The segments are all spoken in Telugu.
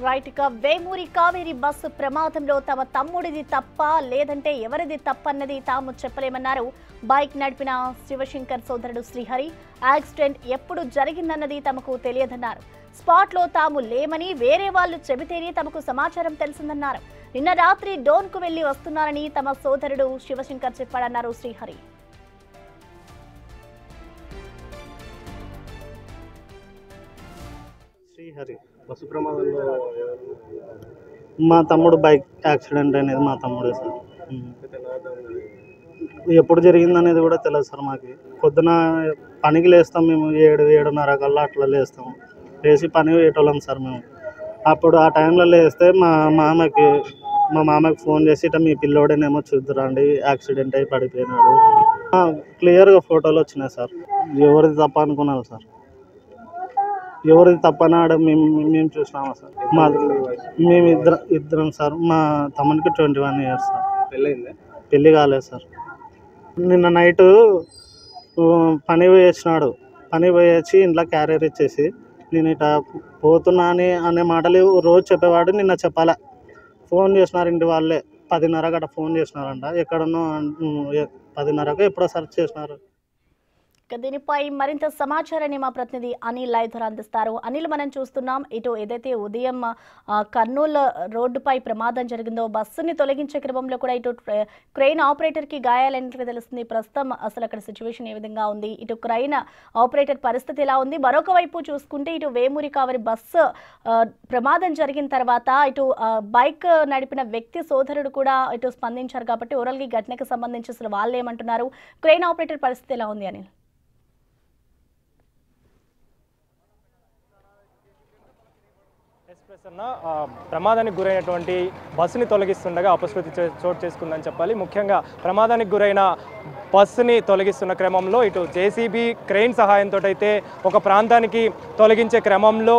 రైట్ గా వేమూరి కావేరి బస్సు ప్రమాదంలో తమ తమ్ముడిది తప్ప లేదంటే ఎవరిది తప్పన్నది తాము చెప్పలేమన్నారు బైక్ నడిపిన శివశంకర్ సోదరుడు శ్రీహరి. యాక్సిడెంట్ ఎప్పుడు జరిగిందన్నది తమకు తెలియదన్నారు. స్పాట్ లో తాము లేమని వేరే వాళ్ళు చెబితేనే తమకు సమాచారం తెలిసిందన్నారు. నిన్న రాత్రి డోన్ కు వెళ్లి వస్తున్నారని తమ సోదరుడు శివశంకర్ చెప్పాడన్నారు శ్రీహరి. శ్రీహరి బస్సు ప్రమాదంలో మా తమ్ముడు బైక్ యాక్సిడెంట్ అనేది మా తమ్ముడే సార్. ఎప్పుడు జరిగింది అనేది కూడా తెలియదు సార్. మాకు పొద్దున పనికి లేస్తాం మేము 7-7:30 కల్లా అట్లా లేస్తాం. లేచి పని పోయేటోళ్ళం సార్ మేము. అప్పుడు ఆ టైంలో లేస్తే మా మామకి ఫోన్ చేసి ఇట్లా మీ పిల్లోడేనేమో చూద్దురండి యాక్సిడెంట్ అయి పడిపోయినాడు. క్లియర్గా ఫోటోలు వచ్చినాయి సార్. ఎవరిది తప్ప అనుకున్నాను సార్. ఎవరిది తప్పనాడు మేము చూసినామా సార్. మేము ఇద్దరం సార్. మా తమ్మునికి 21 years సార్. పెళ్ళి కాలేదు సార్. నిన్న నైటు పని పోయేసినాడు. పని పోయేసి ఇంట్లో క్యారియర్ ఇచ్చేసి నేను ఇట్లా పోతున్నా అనే మాటలు రోజు చెప్పేవాడు. నిన్న చెప్పాలా ఫోన్ చేసినారు ఇంటి వాళ్ళే. 10:30 గట్ట ఫోన్ చేసినారంట. ఎక్కడున్నో 10:30కు ఎప్పుడో సెర్చ్ చేసినారు. దీనిపై మరింత సమాచారాన్ని మా ప్రతినిధి అనిల్ లైవ్ ద్వారా అందిస్తారు. అనిల్, మనం చూస్తున్నాం ఇటు ఏదైతే ఉదయం కర్నూలు రోడ్డుపై ప్రమాదం జరిగిందో బస్సుని తొలగించే క్రమంలో కూడా ఇటు క్రెయిన్ ఆపరేటర్ కి గాయాలైనట్లుగా తెలుస్తుంది. ప్రస్తుతం అసలు అక్కడ సిచ్యువేషన్ ఏ విధంగా ఉంది, ఇటు క్రెయిన్ ఆపరేటర్ పరిస్థితి ఎలా ఉంది? మరొక వైపు చూసుకుంటే ఇటు వేమూరి కావేరి బస్సు ప్రమాదం జరిగిన తర్వాత ఇటు బైక్ నడిపిన వ్యక్తి సోదరుడు కూడా ఇటు స్పందించారు. కాబట్టి ఓవరాల్ గా ఘటనకు సంబంధించి అసలు వాళ్ళు ఏమంటున్నారు, క్రెయిన్ ఆపరేటర్ పరిస్థితి ఎలా ఉంది అనిల్? ప్రమాదానికి గురైనటువంటి బస్సుని తొలగిస్తుండగా అపశృతి చోటు చేసుకుందని చెప్పాలి. ముఖ్యంగా ప్రమాదానికి గురైన బస్సుని తొలగిస్తున్న క్రమంలో ఇటు జేసీబీ క్రెయిన్ సహాయంతో అయితే ఒక ప్రాంతానికి తొలగించే క్రమంలో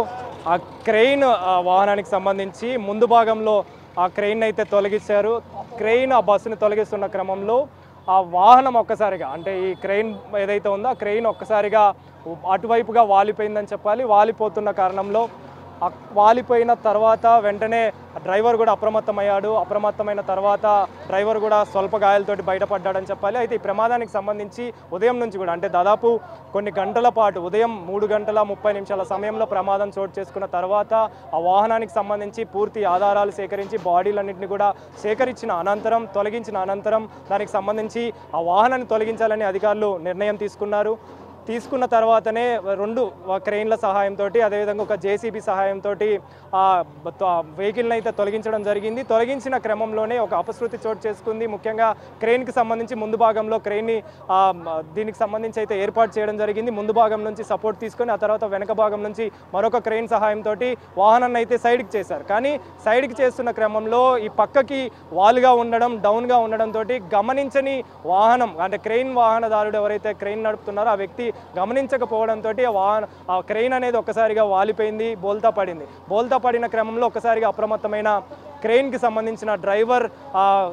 ఆ క్రెయిన్ వాహనానికి సంబంధించి ముందు భాగంలో ఆ క్రెయిన్ అయితే తొలగించారు. క్రెయిన్ ఆ బస్సుని తొలగిస్తున్న క్రమంలో ఆ వాహనం ఒక్కసారిగా, అంటే ఈ క్రెయిన్ ఏదైతే ఉందో ఆ క్రెయిన్ ఒక్కసారిగా అటువైపుగా వాలిపోయిందని చెప్పాలి. వాలిపోతున్న కారణంలో వాలిపోయిన తర్వాత వెంటనే డ్రైవర్ కూడా అప్రమత్తమయ్యాడు. అప్రమత్తమైన తర్వాత డ్రైవర్ కూడా స్వల్ప గాయాలతోటి బయటపడ్డాడని చెప్పాలి. అయితే ఈ ప్రమాదానికి సంబంధించి ఉదయం నుంచి కూడా, అంటే దాదాపు కొన్ని గంటల పాటు ఉదయం 3:30 సమయంలో ప్రమాదం చోటు చేసుకున్న తర్వాత ఆ వాహనానికి సంబంధించి పూర్తి ఆధారాలు సేకరించి బాడీలన్నింటినీ కూడా సేకరించిన అనంతరం, తొలగించిన అనంతరం దానికి సంబంధించి ఆ వాహనాన్ని తొలగించాలని అధికారులు నిర్ణయం తీసుకున్న తర్వాతనే 2 క్రెయిన్ల సహాయంతో అదేవిధంగా ఒక జేసీబీ సహాయంతో వెహికల్ని అయితే తొలగించడం జరిగింది. తొలగించిన క్రమంలోనే ఒక అపశృతి చోటు చేసుకుంది. ముఖ్యంగా క్రెయిన్కి సంబంధించి ముందు భాగంలో క్రెయిన్ని దీనికి సంబంధించి అయితే ఏర్పాటు చేయడం జరిగింది. ముందు భాగం నుంచి సపోర్ట్ తీసుకొని ఆ తర్వాత వెనక భాగం నుంచి మరొక క్రెయిన్ సహాయంతో వాహనాన్ని అయితే సైడ్కి చేశారు. కానీ సైడ్కి చేస్తున్న క్రమంలో ఈ పక్కకి వాలుగా ఉండడం, డౌన్గా ఉండడంతో గమనించని వాహనం, అంటే క్రెయిన్ వాహనదారుడు ఎవరైతే క్రెయిన్ నడుపుతున్నారో ఆ వ్యక్తి గమనించకపోవడంతో ఆ క్రెయిన్ అనేది ఒక్కసారిగా వాలిపోయింది, బోల్తా పడింది. బోల్తా పడిన క్రమంలో ఒక్కసారిగా అప్రమత్తమైన క్రెయిన్కి సంబంధించిన డ్రైవర్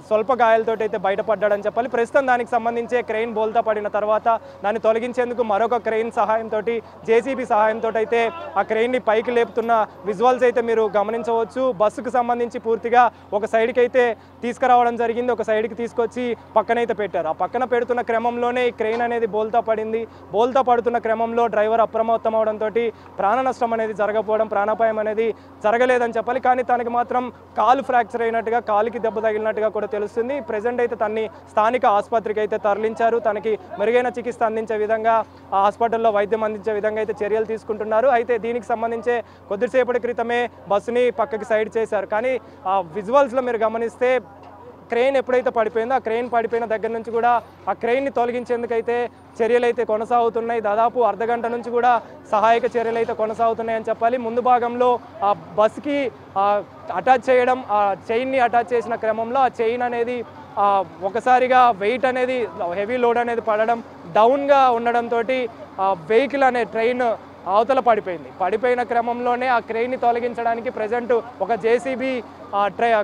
స్వల్ప గాయాలతో అయితే బయటపడ్డాడని చెప్పాలి. ప్రస్తుతం దానికి సంబంధించే క్రెయిన్ బోల్తా పడిన తర్వాత దాన్ని తొలగించేందుకు మరొక క్రెయిన్ సహాయంతో, జేసీబీ సహాయంతో అయితే ఆ క్రెయిన్ని పైకి లేపుతున్న విజువల్స్ అయితే మీరు గమనించవచ్చు. బస్సుకు సంబంధించి పూర్తిగా ఒక సైడ్కి అయితే తీసుకురావడం జరిగింది. ఒక సైడ్కి తీసుకొచ్చి పక్కనైతే పెట్టారు. ఆ పక్కన పెడుతున్న క్రమంలోనే ఈ క్రెయిన్ అనేది బోల్తా పడింది. బోల్తా పడుతున్న క్రమంలో డ్రైవర్ అప్రమత్తం అవడంతో ప్రాణ నష్టం అనేది జరగకపోవడం, ప్రాణాపాయం అనేది జరగలేదని చెప్పాలి. కానీ తనకి మాత్రం కాలు ఫ్రాక్చర్ అయినట్టుగా, కాలుకి దెబ్బ తగిలినట్టుగా కూడా తెలుస్తుంది. ప్రెజెంట్ అయితే తన్ని స్థానిక ఆసుపత్రికి అయితే తరలించారు. తనకి మెరుగైన చికిత్స అందించే విధంగా ఆ హాస్పిటల్లో వైద్యం అందించే విధంగా అయితే చర్యలు తీసుకుంటున్నారు. అయితే దీనికి సంబంధించే కొద్దిసేపటి క్రితమే బస్సుని పక్కకి సైడ్ చేశారు. కానీ ఆ విజువల్స్లో మీరు గమనిస్తే క్రెయిన్ ఎప్పుడైతే పడిపోయిందో ఆ క్రెయిన్ పడిపోయిన దగ్గర నుంచి కూడా ఆ క్రెయిన్ని తొలగించేందుకైతే చర్యలు అయితే కొనసాగుతున్నాయి. దాదాపు అర్ధగంట నుంచి కూడా సహాయక చర్యలు అయితే కొనసాగుతున్నాయని చెప్పాలి. ముందు భాగంలో ఆ బస్కి అటాచ్ చేయడం, ఆ చైన్ని అటాచ్ చేసిన క్రమంలో ఆ చైన్ అనేది ఒకసారిగా వెయిట్ అనేది, హెవీ లోడ్ అనేది పడడం, డౌన్గా ఉండడంతో వెహికల్ అనే ట్రైన్ అవతల పడిపోయింది. పడిపోయిన క్రమంలోనే ఆ క్రెయిన్ని తొలగించడానికి ప్రజెంట్ ఒక జేసీబీ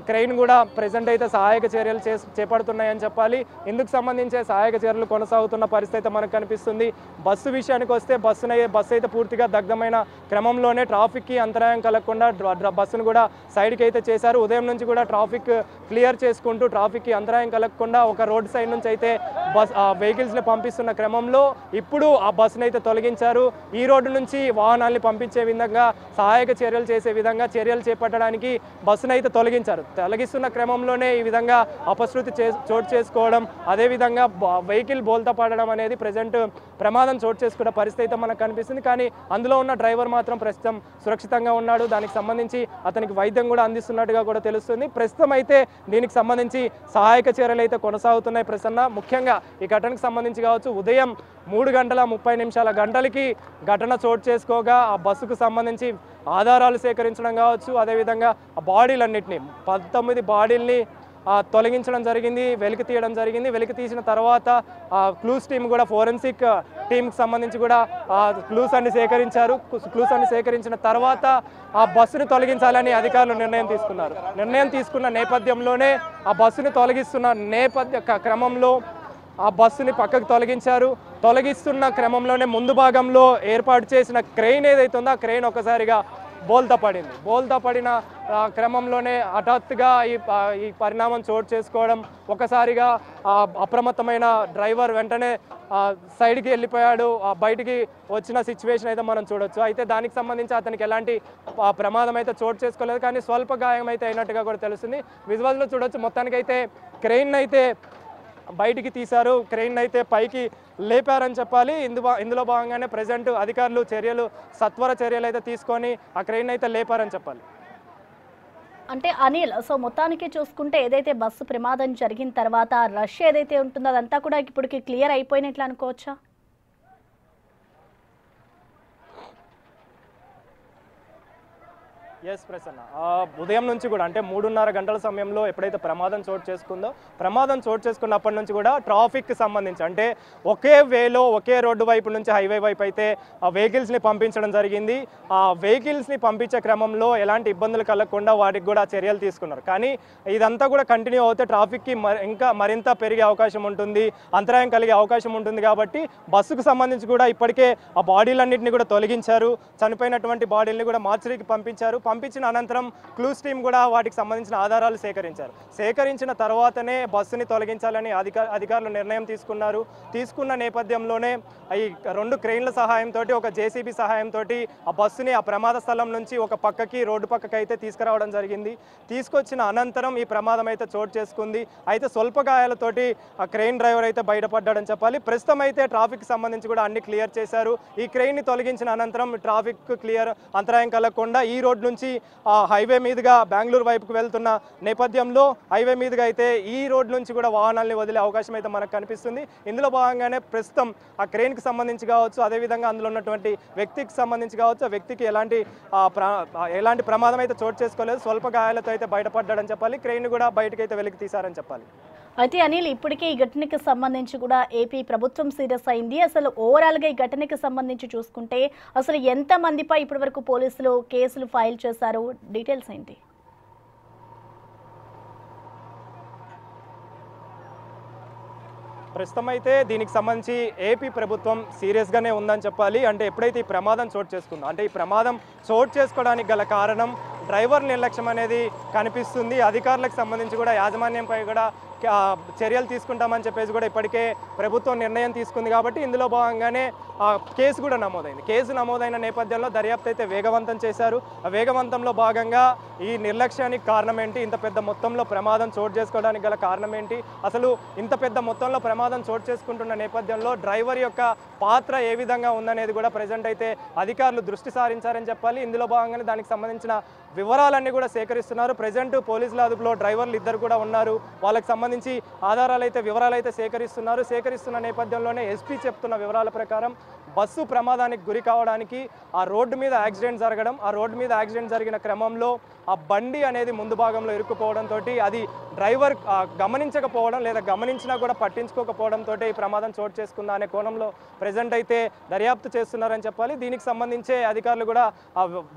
క్రెయిన్ కూడా ప్రెజెంట్ అయితే సహాయక చర్యలు చేపడుతున్నాయని చెప్పాలి. ఇందుకు సంబంధించే సహాయక చర్యలు కొనసాగుతున్న పరిస్థితి మనకు కనిపిస్తుంది. బస్సు విషయానికి వస్తే బస్సు అయితే పూర్తిగా దగ్ధమైన క్రమంలోనే ట్రాఫిక్కి అంతరాయం కలగకుండా బస్సును కూడా సైడ్కి అయితే చేశారు. ఉదయం నుంచి కూడా ట్రాఫిక్ క్లియర్ చేసుకుంటూ ట్రాఫిక్కి అంతరాయం కలగకుండా ఒక రోడ్ సైడ్ నుంచి అయితే వెహికల్స్ని పంపిస్తున్న క్రమంలో ఇప్పుడు ఆ బస్సును అయితే తొలగించారు. ఈ రోడ్డు నుంచి వాహనాల్ని పంపించే విధంగా సహాయక చర్యలు చేసే విధంగా చర్యలు చేపట్టడానికి బస్సును అయితే తొలగిస్తున్న క్రమంలోనే ఈ విధంగా అపశృతి చోటు చేసుకోవడం, అదేవిధంగా వెహికల్ బోల్తా పడడం అనేది ప్రజెంట్ ప్రమాదం చోటు చేసుకున్న పరిస్థితి అయితే మనకు కనిపిస్తుంది. కానీ అందులో ఉన్న డ్రైవర్ మాత్రం ప్రస్తుతం సురక్షితంగా ఉన్నాడు. దానికి సంబంధించి అతనికి వైద్యం కూడా అందిస్తున్నట్టుగా కూడా తెలుస్తుంది. ప్రస్తుతం అయితే దీనికి సంబంధించి సహాయక చర్యలు అయితే కొనసాగుతున్నాయి. ప్రసన్న, ముఖ్యంగా ఈ ఘటనకు సంబంధించి కావచ్చు, ఉదయం 3:30 ఘటన చోటు చేసుకోగా ఆ బస్సుకు సంబంధించి ఆధారాలు సేకరించడం కావచ్చు, అదేవిధంగా ఆ బాడీలన్నింటినీ 19 బాడీల్ని తొలగించడం జరిగింది, వెలికి తీయడం జరిగింది. వెలికి తీసిన తర్వాత క్లూస్ టీం కూడా ఫోరెన్సిక్ టీంకి సంబంధించి కూడా క్లూస్ అన్ని సేకరించారు. క్లూస్ అన్ని సేకరించిన తర్వాత ఆ బస్సును తొలగించాలని అధికారులు నిర్ణయం తీసుకున్న నేపథ్యంలోనే ఆ బస్సును తొలగిస్తున్న క్రమంలో ఆ బస్సుని పక్కకు తొలగిస్తున్న క్రమంలోనే ముందు భాగంలో ఏర్పాటు చేసిన క్రెయిన్ ఏదైతే ఉందో ఆ క్రెయిన్ ఒకసారిగా బోల్తా పడిన క్రమంలోనే హఠాత్తుగా ఈ పరిణామం చోటు చేసుకోవడం, ఒకసారిగా అప్రమత్తమైన డ్రైవర్ వెంటనే సైడ్కి వెళ్ళిపోయాడు. బయటికి వచ్చిన సిచ్యువేషన్ అయితే మనం చూడొచ్చు. అయితే దానికి సంబంధించి అతనికి ఎలాంటి ప్రమాదం అయితే చోటు చేసుకోలేదు, కానీ స్వల్ప గాయం అయితే అయినట్టుగా కూడా తెలుస్తుంది. విజువల్స్లో చూడొచ్చు. మొత్తానికైతే క్రెయిన్ అయితే బయటికి తీశారు, క్రెయిన్ అయితే పైకి లేపారని చెప్పాలి. ఇందులో భాగంగానే ప్రజెంట్ అధికారులు సత్వర చర్యలు అయితే తీసుకొని ఆ క్రెయిన్ అయితే లేపారని చెప్పాలి. అంటే అనిల్, సో మొత్తానికి చూసుకుంటే ఏదైతే బస్సు ప్రమాదం జరిగిన తర్వాత రష్ ఏదైతే ఉంటుందో అదంతా కూడా ఇప్పటికి క్లియర్ అయిపోయినట్లు అనుకోవచ్చా? ఎస్ ప్రసన్న, ఉదయం నుంచి కూడా అంటే 3:30 గంటల సమయంలో ఎప్పుడైతే ప్రమాదం చోటు చేసుకున్నప్పటి నుంచి కూడా ట్రాఫిక్కి సంబంధించి అంటే ఒకే వేలో ఒకే రోడ్డు వైపు నుంచి హైవే వైపు అయితే ఆ వెహికల్స్ని పంపించడం జరిగింది. ఆ వెహికల్స్ని పంపించే క్రమంలో ఎలాంటి ఇబ్బందులు కలగకుండా వాటికి కూడా చర్యలు తీసుకున్నారు. కానీ ఇదంతా కూడా కంటిన్యూ అవుతే ట్రాఫిక్కి ఇంకా మరింత పెరిగే అవకాశం ఉంటుంది, అంతరాయం కలిగే అవకాశం ఉంటుంది. కాబట్టి బస్సుకు సంబంధించి కూడా ఇప్పటికే ఆ బాడీలన్నింటినీ కూడా తొలగించారు. చనిపోయినటువంటి బాడీలని కూడా మార్చరీకి పంపించిన అనంతరం క్లూస్ టీం కూడా వాటికి సంబంధించిన ఆధారాలు సేకరించిన తర్వాతనే బస్సుని తొలగించాలని అధికారులు నిర్ణయం తీసుకున్న నేపథ్యంలోనే ఈ 2 క్రెయిన్ల సహాయంతో ఒక జేసీబీ సహాయంతో ఆ బస్సుని ఆ ప్రమాద స్థలం నుంచి ఒక రోడ్డు పక్కకి అయితే తీసుకురావడం జరిగింది. తీసుకొచ్చిన అనంతరం ఈ ప్రమాదం అయితే చోటు చేసుకుంది. అయితే స్వల్ప గాయాలతోటి ఆ క్రెయిన్ డ్రైవర్ అయితే బయటపడ్డాడని చెప్పాలి. ప్రస్తుతం అయితే ట్రాఫిక్ సంబంధించి కూడా అన్ని క్లియర్ చేశారు. ఈ క్రెయిన్ని తొలగించిన అనంతరం ట్రాఫిక్ క్లియర్, అంతరాయం కలగకుండా ఈ రోడ్ నుంచి హైవే మీదుగా బెంగళూరు వైపుకు వెళ్తున్న నేపథ్యంలో హైవే మీదుగా అయితే ఈ రోడ్ నుంచి కూడా వాహనాలని వదిలే అవకాశం అయితే మనకు కనిపిస్తుంది. ఇందులో భాగంగానే ప్రస్తుతం ఆ క్రెయిన్కి సంబంధించి కావచ్చు, అదేవిధంగా అందులో ఉన్నటువంటి వ్యక్తికి సంబంధించి కావచ్చు, ఆ వ్యక్తికి ఎలాంటి ప్రమాదం అయితే చోటు చేసుకోలేదు, స్వల్ప గాయాలతో అయితే బయటపడ్డాడని చెప్పాలి. క్రెయిన్ కూడా బయటకు అయితే వెలికి తీశారని చెప్పాలి. అయితే అనిల్, ఇప్పటికే ఈ ఘటనకి సంబంధించి కూడా ఏపీ ప్రభుత్వం సీరియస్ అయింది. అసలు ఓవరాల్గా ఈ ఘటనకి సంబంధించి చూసుకుంటే అసలు ఎంత మందిపై ఇప్పటివరకు పోలీసులు కేసులు ఫైల్ చేశారు, డీటెయిల్స్ ఏంటి? ప్రస్తుతం అయితే దీనికి సంబంధించి ఏపీ ప్రభుత్వం సీరియస్గానే ఉందని చెప్పాలి. అంటే ఎప్పుడైతే ఈ ప్రమాదం చోటు చేసుకుందో, అంటే ఈ ప్రమాదం చోటు చేసుకోవడానికి గల కారణం డ్రైవర్ నిర్లక్ష్యం అనేది కనిపిస్తుంది. అధికారులకు సంబంధించి కూడా యాజమాన్యంపై కూడా చర్యలు తీసుకుంటామని చెప్పేసి కూడా ఇప్పటికే ప్రభుత్వం నిర్ణయం తీసుకుంది. కాబట్టి ఇందులో భాగంగానే కేసు కూడా నమోదైంది. కేసు నమోదైన నేపథ్యంలో దర్యాప్తు అయితే వేగవంతం చేశారు. ఆ వేగవంతంలో భాగంగా ఈ నిర్లక్ష్యానికి కారణం ఏంటి, ఇంత పెద్ద మొత్తంలో ప్రమాదం చోటు చేసుకోవడానికి గల కారణం ఏంటి, అసలు ఇంత పెద్ద మొత్తంలో ప్రమాదం చోటు చేసుకుంటున్న నేపథ్యంలో డ్రైవర్ యొక్క పాత్ర ఏ విధంగా ఉందనేది కూడా ప్రజెంట్ అయితే అధికారులు దృష్టి సారించారని చెప్పాలి. ఇందులో భాగంగానే దానికి సంబంధించిన వివరాలన్నీ కూడా సేకరిస్తున్నారు. ప్రజెంట్ పోలీసుల అదుపులో డ్రైవర్లు 2 కూడా ఉన్నారు. వాళ్ళకి సంబంధించి వివరాలు అయితే సేకరిస్తున్న నేపథ్యంలోనే ఎస్పీ చెప్తున్న వివరాల ప్రకారం బస్సు ప్రమాదానికి గురి కావడానికి ఆ రోడ్డు మీద యాక్సిడెంట్ జరిగిన క్రమంలో ఆ బండి అనేది ముందు భాగంలో ఇరుక్కుపోవడంతో అది డ్రైవర్ గమనించకపోవడం లేదా గమనించినా కూడా పట్టించుకోకపోవడంతో ఈ ప్రమాదం చోటు చేసుకుందా అనే కోణంలో ప్రజెంట్ అయితే దర్యాప్తు చేస్తున్నారని చెప్పాలి. దీనికి సంబంధించే అధికారులు కూడా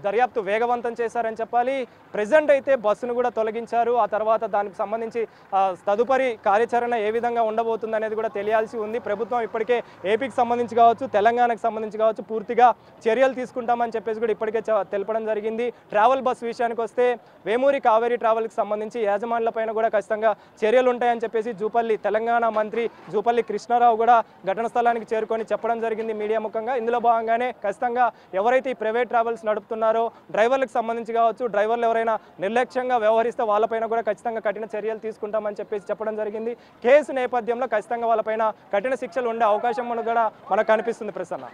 దర్యాప్తు వేగవంతం చేశారని చెప్పాలి. ప్రజెంట్ అయితే బస్సును కూడా తొలగించారు. ఆ తర్వాత దానికి సంబంధించి తదుపరి కార్యాచరణ ఏ విధంగా ఉండబోతుంది అనేది కూడా తెలియాల్సి ఉంది. ప్రభుత్వం ఇప్పటికే ఏపీకి సంబంధించి కావచ్చు, తెలంగాణకు సంబంధించి కావచ్చు పూర్తిగా చర్యలు తీసుకుంటామని చెప్పేసి కూడా ఇప్పటికే తెలపడం జరిగింది. ట్రావెల్ బస్ విషయానికి వస్తే వేమూరి కావేరీ ట్రావెల్కి సంబంధించి యాజమాన్యులపైన కూడా ఖచ్చితంగా చర్యలు ఉంటాయని చెప్పేసి తెలంగాణ మంత్రి జూపల్లి కృష్ణారావు కూడా ఘటన స్థలానికి చేరుకొని చెప్పడం జరిగింది మీడియా ముఖంగా. ఇందులో భాగంగానే ఖచ్చితంగా ఎవరైతే ఈ ప్రైవేట్ ట్రావెల్స్ నడుపుతున్నారో డ్రైవర్లకు సంబంధించి కావచ్చు, డ్రైవర్లు ఎవరైనా నిర్లక్ష్యంగా వ్యవహరిస్తే వాళ్ళపైన కూడా ఖచ్చితంగా కఠిన చర్యలు తీసుకుంటామని చెప్పేసి చెప్పడం జరిగింది. కేసు నేపథ్యంలో ఖచ్చితంగా వాళ్ళపైన కఠిన శిక్షలు ఉండే అవకాశం కూడా మనకు కనిపిస్తుంది ప్రసన్న.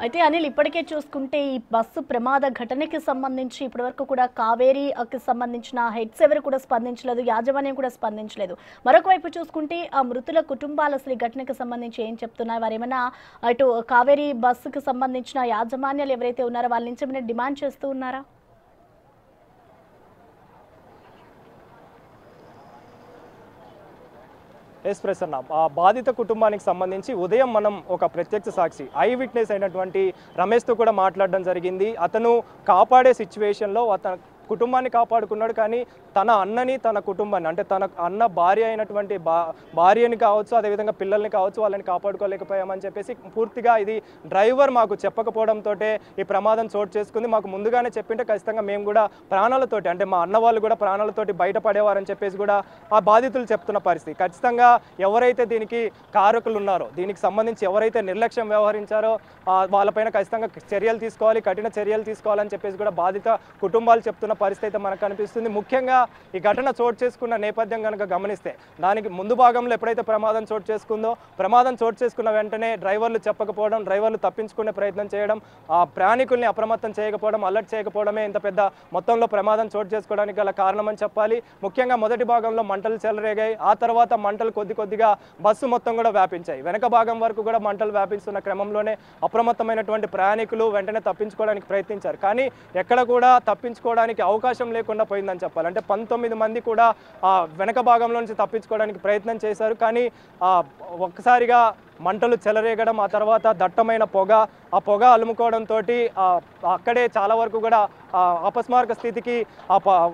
అయితే అనిల్, ఇప్పటికే చూసుకుంటే ఈ బస్సు ప్రమాద ఘటనకి సంబంధించి ఇప్పటివరకు కూడా కావేరీకి సంబంధించిన హెడ్స్ ఎవరు కూడా స్పందించలేదు, యాజమాన్యం కూడా స్పందించలేదు. మరొక వైపు చూసుకుంటే ఆ మృతుల కుటుంబాలు అసలు ఈ ఘటనకు సంబంధించి ఏం చెప్తున్నారు? వారు ఏమైనా అటు కావేరీ బస్సుకు సంబంధించిన యాజమాన్యాలు ఎవరైతే ఉన్నారో వాళ్ళ నుంచి ఏమైనా డిమాండ్ చేస్తూ ఉన్నారా? ఎస్ ప్రసన్న, ఆ బాధిత కుటుంబానికి సంబంధించి ఉదయం మనం ఒక ప్రత్యక్ష సాక్షి ఐ విట్నెస్ అయినటువంటి రమేష్తో కూడా మాట్లాడడం జరిగింది. అతను కాపాడే సిచ్యువేషన్లో కుటుంబాన్ని కాపాడుకున్నాడు, కానీ తన అన్నని తన కుటుంబాన్ని అంటే తన అన్న భార్య అయినటువంటి భార్యని కావచ్చు, అదేవిధంగా పిల్లల్ని కావచ్చు, వాళ్ళని కాపాడుకోలేకపోయామని చెప్పేసి పూర్తిగా ఇది డ్రైవర్ మాకు చెప్పకపోవడంతో ఈ ప్రమాదం చోటు చేసుకుంది. మాకు ముందుగానే చెప్పింటే ఖచ్చితంగా మేము కూడా ప్రాణాలతోటి అంటే మా అన్న వాళ్ళు కూడా ప్రాణాలతోటి బయటపడేవారని చెప్పేసి కూడా ఆ బాధితులు చెప్తున్న పరిస్థితి. ఖచ్చితంగా ఎవరైతే దీనికి కారకులు ఉన్నారో, దీనికి సంబంధించి ఎవరైతే నిర్లక్ష్యం వ్యవహరించారో వాళ్ళపైన ఖచ్చితంగా చర్యలు తీసుకోవాలి, కఠిన చర్యలు తీసుకోవాలని చెప్పేసి కూడా బాధిత కుటుంబాలు చెప్తున్న పరిస్థితి అయితే మనకు కనిపిస్తుంది. ముఖ్యంగా ఈ ఘటన చోటు చేసుకున్న నేపథ్యం కనుక గమనిస్తే దానికి ముందు భాగంలో ఎప్పుడైతే ప్రమాదం చోటు చేసుకుందో, ప్రమాదం చోటు చేసుకున్న వెంటనే డ్రైవర్లు చెప్పకపోవడం, డ్రైవర్లు తప్పించుకునే ప్రయత్నం చేయడం, ఆ ప్రయాణికుల్ని అప్రమత్తం చేయకపోవడం, అలర్ట్ చేయకపోవడమే ఇంత పెద్ద మొత్తంలో ప్రమాదం చోటు చేసుకోవడానికి గల కారణమని చెప్పాలి. ముఖ్యంగా మొదటి భాగంలో మంటలు చెలరేగాయి, ఆ తర్వాత మంటలు కొద్దిగా బస్సు మొత్తం కూడా వ్యాపించాయి. వెనక భాగం వరకు కూడా మంటలు వ్యాపిస్తున్న క్రమంలోనే అప్రమత్తమైనటువంటి ప్రయాణికులు వెంటనే తప్పించుకోవడానికి ప్రయత్నించారు. కానీ ఎక్కడ కూడా తప్పించుకోవడానికి అవకాశం లేకుండా పోయిందని చెప్పాలి. అంటే 19 మంది కూడా వెనక భాగంలో నుంచి తప్పించుకోవడానికి ప్రయత్నం చేశారు. కానీ ఒక్కసారిగా మంటలు చెలరేగడం, ఆ తర్వాత దట్టమైన ఆ పొగ అలుముకోవడంతో అక్కడే చాలా వరకు కూడా అపస్మారక స్థితికి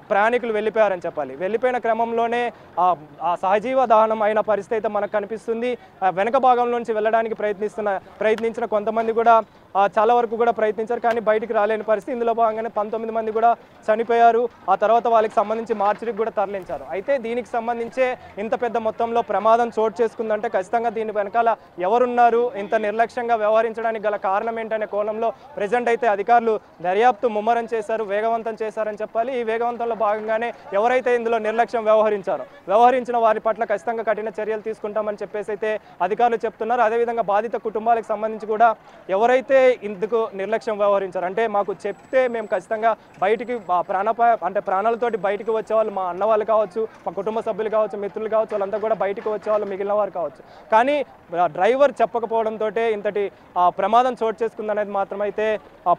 ప్రయాణికులు వెళ్ళిపోయారని చెప్పాలి. వెళ్ళిపోయిన క్రమంలోనే ఆ సహజీవ దహనం అయిన పరిస్థితి అయితే మనకు కనిపిస్తుంది. వెనక భాగంలో నుంచి వెళ్ళడానికి ప్రయత్నించిన కొంతమంది కూడా చాలా వరకు కూడా ప్రయత్నించారు, కానీ బయటికి రాలేని పరిస్థితి. ఇందులో భాగంగానే 19 మంది కూడా చనిపోయారు. ఆ తర్వాత వాళ్ళకి సంబంధించి మార్చికి కూడా తరలించారు. అయితే దీనికి సంబంధించే ఇంత పెద్ద మొత్తంలో ప్రమాదం చోటు చేసుకుందంటే ఖచ్చితంగా దీని వెనకాల ఎవరున్నారు, ఇంత నిర్లక్ష్యంగా వ్యవహరించడానికి గల కారణం ఏంటనే కోణంలో ప్రజెంట్ అయితే అధికారులు దర్యాప్తు ముమ్మరం చేశారు, వేగవంతం చేశారని చెప్పాలి. ఈ వేగవంతంలో భాగంగానే ఎవరైతే ఇందులో నిర్లక్ష్యం వ్యవహరించిన వారి పట్ల ఖచ్చితంగా కఠిన చర్యలు తీసుకుంటామని చెప్పేసి అయితే అధికారులు చెప్తున్నారు. అదేవిధంగా బాధిత కుటుంబాలకు సంబంధించి కూడా ఎవరైతే ఇందుకు నిర్లక్ష్యం వ్యవహరించారు, అంటే మాకు చెప్తే మేము ఖచ్చితంగా బయటికి ప్రాణాలతోటి బయటికి వచ్చేవాళ్ళు మా అన్న వాళ్ళు కావచ్చు, మా కుటుంబ సభ్యులు కావచ్చు, మిత్రులు కావచ్చు, వాళ్ళంతా కూడా బయటికి వచ్చేవాళ్ళు, మిగిలిన వారు కావచ్చు. కానీ డ్రైవర్ చెప్పకపోవడంతో ఇంతటి ప్రమాదం చోటు చేసుకుందనేది మాత్రమైతే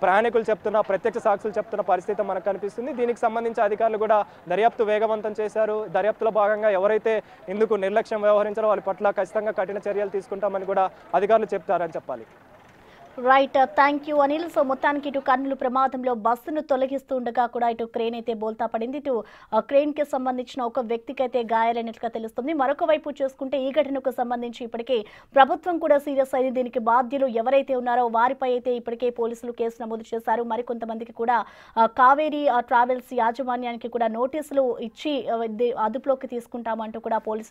ప్రయాణికులు చెప్తున్న, ప్రత్యక్ష సాక్షులు చెప్తున్న పరిస్థితి మనకు కనిపిస్తుంది. దీనికి సంబంధించి అధికారులు కూడా దర్యాప్తు వేగవంతం చేశారు. దర్యాప్తులో భాగంగా ఎవరైతే ఇందుకు నిర్లక్ష్యం వ్యవహరించారో వాళ్ళ పట్ల ఖచ్చితంగా కఠిన చర్యలు తీసుకుంటామని కూడా అధికారులు చెప్తారని చెప్పాలి. Right, thank you Anil. So మొత్తానికి ఇటు కర్నూలు ప్రమాదంలో బస్సును తొలగిస్తూ ఉండగా కూడా ఇటు క్రేన్ అయితే బోల్తా పడింది. ఇటు క్రేన్ కి సంబంధించిన ఒక వ్యక్తికి అయితే గాయాలైనట్లుగా తెలుస్తుంది. మరొక వైపు చూసుకుంటే ఈ ఘటనకు సంబంధించి ఇప్పటికే ప్రభుత్వం కూడా సీరియస్ అయింది. దీనికి బాధ్యులు ఎవరైతే ఉన్నారో వారిపై అయితే ఇప్పటికే పోలీసులు కేసు నమోదు చేశారు. మరికొంతమందికి కూడా కావేరీ ట్రావెల్స్ యాజమాన్యానికి కూడా నోటీసులు ఇచ్చి అదుపులోకి తీసుకుంటామంటూ కూడా పోలీసులు